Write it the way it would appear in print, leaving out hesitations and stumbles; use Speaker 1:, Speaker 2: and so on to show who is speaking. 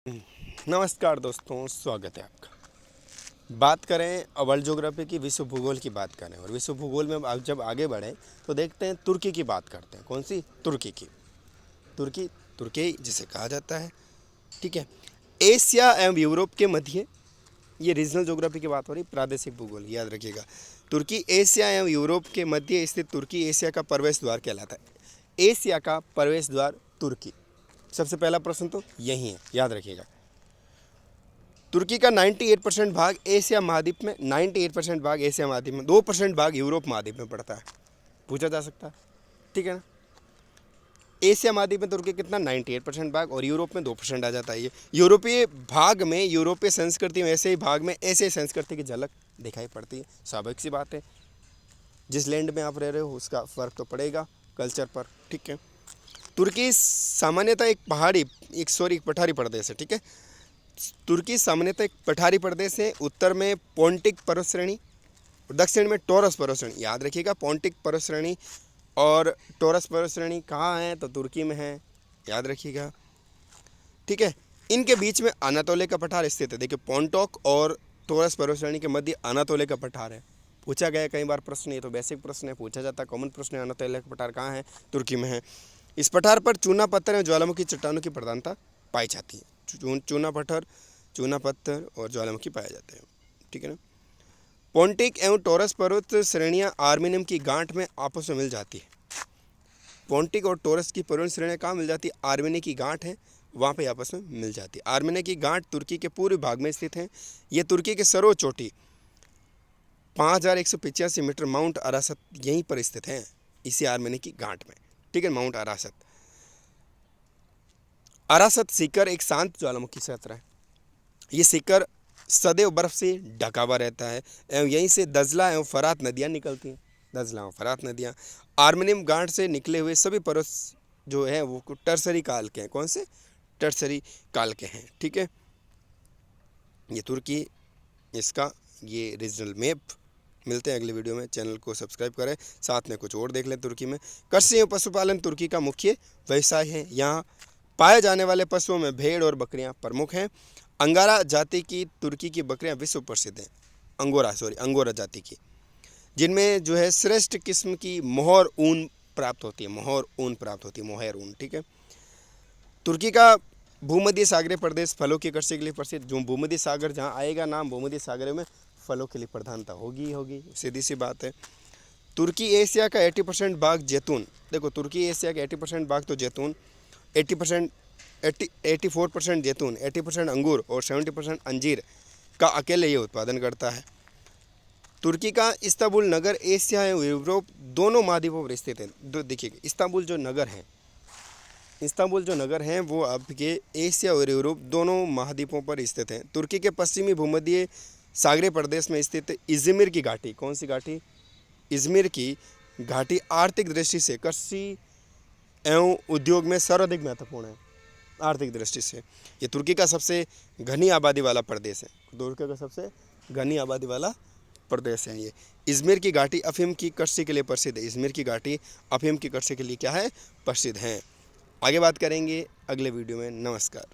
Speaker 1: नमस्कार दोस्तों, स्वागत है आपका। बात करें वर्ल्ड ज्योग्राफी की, विश्व भूगोल की बात करें और विश्व भूगोल में अब जब आगे बढ़ें तो देखते हैं तुर्की की बात करते हैं। कौन सी? तुर्की की। तुर्की तुर्की जिसे कहा जाता है, ठीक है, एशिया एवं यूरोप के मध्य। ये रीजनल ज्योग्राफी की बात हो रही, प्रादेशिक भूगोल याद रखिएगा। तुर्की एशिया एवं यूरोप के मध्य स्थित तुर्की एशिया का प्रवेश द्वार कहलाता है। एशिया का प्रवेश द्वार तुर्की। सबसे पहला प्रश्न तो यही है, याद रखिएगा। तुर्की का 98% भाग एशिया महाद्वीप में, 98% भाग एशिया महाद्वीप में, 2% भाग यूरोप महाद्वीप में पड़ता है। पूछा जा सकता है, ठीक है ना। एशिया महाद्वीप में तुर्की कितना? 98% भाग, और यूरोप में 2% आ जाता है। ये यूरोपीय भाग में, यूरोपीय संस्कृति में, ऐसे ही भाग में ऐसे संस्कृति की झलक दिखाई पड़ती है। स्वाभाविक सी बात है, जिस लैंड में आप रह रहे हो उसका फ़र्क तो पड़ेगा कल्चर पर, ठीक है। तुर्की सामान्यतः एक पठारी प्रदेश है, ठीक है। तुर्की सामान्यतः एक पठारी प्रदेश है। उत्तर में पोंटिक पर्वत श्रेणी, दक्षिण में टॉरस पर्वत श्रेणी। याद रखिएगा, पोंटिक पर्वत श्रेणी और टॉरस पर्वत श्रेणी कहाँ है? तो तुर्की में है, याद रखिएगा, ठीक है। इनके बीच में अनातोलिया का पठार स्थित है। देखिए, पोंटोक और टॉरस पर्वत श्रेणी के मध्य अनातोलिया का पठार है। पूछा गया कई बार प्रश्न, ये तो बेसिक प्रश्न है, पूछा जाता है, कॉमन प्रश्न है। अनातोलिया का पठार कहाँ है? तुर्की में है। इस पठार पर चूना पत्थर एवं ज्वालामुखी चट्टानों की प्रधानता पाई जाती है। चूना पत्थर और ज्वालामुखी पाए जाते हैं, ठीक है ना। पोंटिक एवं टॉरस पर्वत श्रेणियां आर्मेनियम की गांठ में आपस में मिल जाती है। पोंटिक और टॉरस की पर्वत श्रेणियां कहाँ मिल जाती है? आर्मेनिया की गांठ है, वहाँ पे आपस में मिल जाती है। आर्मेनिया की गांठ तुर्की के पूर्वी भाग में स्थित है। ये तुर्की के सर्वोच्च चोटी 5185 मीटर माउंट अरासत यहीं पर स्थित है, इसी आर्मेनिया की गांठ में, ठीक है। माउंट अरासत। अरासत शिखर एक शांत ज्वालामुखी क्षेत्र है। ये शिखर सदैव बर्फ से ढका हुआ रहता है एवं यहीं से दजला एवं फरात नदियाँ निकलती हैं। दजला एवं फरात नदियाँ आर्मेनियम गांठ से निकले हुए सभी पर्वत जो है वो टर्सरी काल के हैं। कौन से? टर्सरी काल के हैं, ठीक है। ये तुर्की, इसका ये रीजनल मैप। मिलते हैं अगले वीडियो में। चैनल को सब्सक्राइब करें, साथ में कुछ और देख लें तुर्की में। कृषि एवं पशुपालन तुर्की का मुख्य व्यवसाय है। यहाँ पाए जाने वाले पशुओं में भेड़ और बकरियां प्रमुख हैं। अंगारा जाति की तुर्की की बकरियां विश्व प्रसिद्ध हैं। अंगोरा जाति की, जिनमें जो है श्रेष्ठ किस्म की मोहर ऊन प्राप्त होती है। मोहर ऊन, ठीक है। तुर्की का भूमध्य सागरीय प्रदेश फलों की कृषि के लिए प्रसिद्ध। जो भूमध्य सागर जहाँ आएगा नाम, भूमध्य सागर में फलों के लिए प्रधानता होगी, सीधी सी बात है। तुर्की एशिया का 80% भाग जैतून। देखो, तुर्की एशिया का 80% भाग तो जैतून, 84% जैतून, 80% अंगूर और 70% अंजीर का अकेले ये उत्पादन करता है। तुर्की का इस्तांबुल नगर एशिया एवं यूरोप दोनों महाद्वीपों पर स्थित है। देखिए, इस्तांबुल जो नगर हैं वो आपके एशिया और यूरोप दोनों महाद्वीपों पर स्थित हैं। तुर्की के पश्चिमी भूमध्य सागरीय प्रदेश में स्थित इज़मिर की घाटी। कौन सी घाटी? इज़मिर की घाटी आर्थिक दृष्टि से कृषि एवं उद्योग में सर्वाधिक महत्वपूर्ण है। आर्थिक दृष्टि से ये तुर्की का सबसे घनी आबादी वाला प्रदेश है। तुर्की का सबसे घनी आबादी वाला प्रदेश है ये। इज़मिर की घाटी अफीम की कृषि के लिए प्रसिद्ध है। इज़मिर की घाटी अफीम की कृषि के लिए क्या है? प्रसिद्ध है। आगे बात करेंगे अगले वीडियो में। नमस्कार।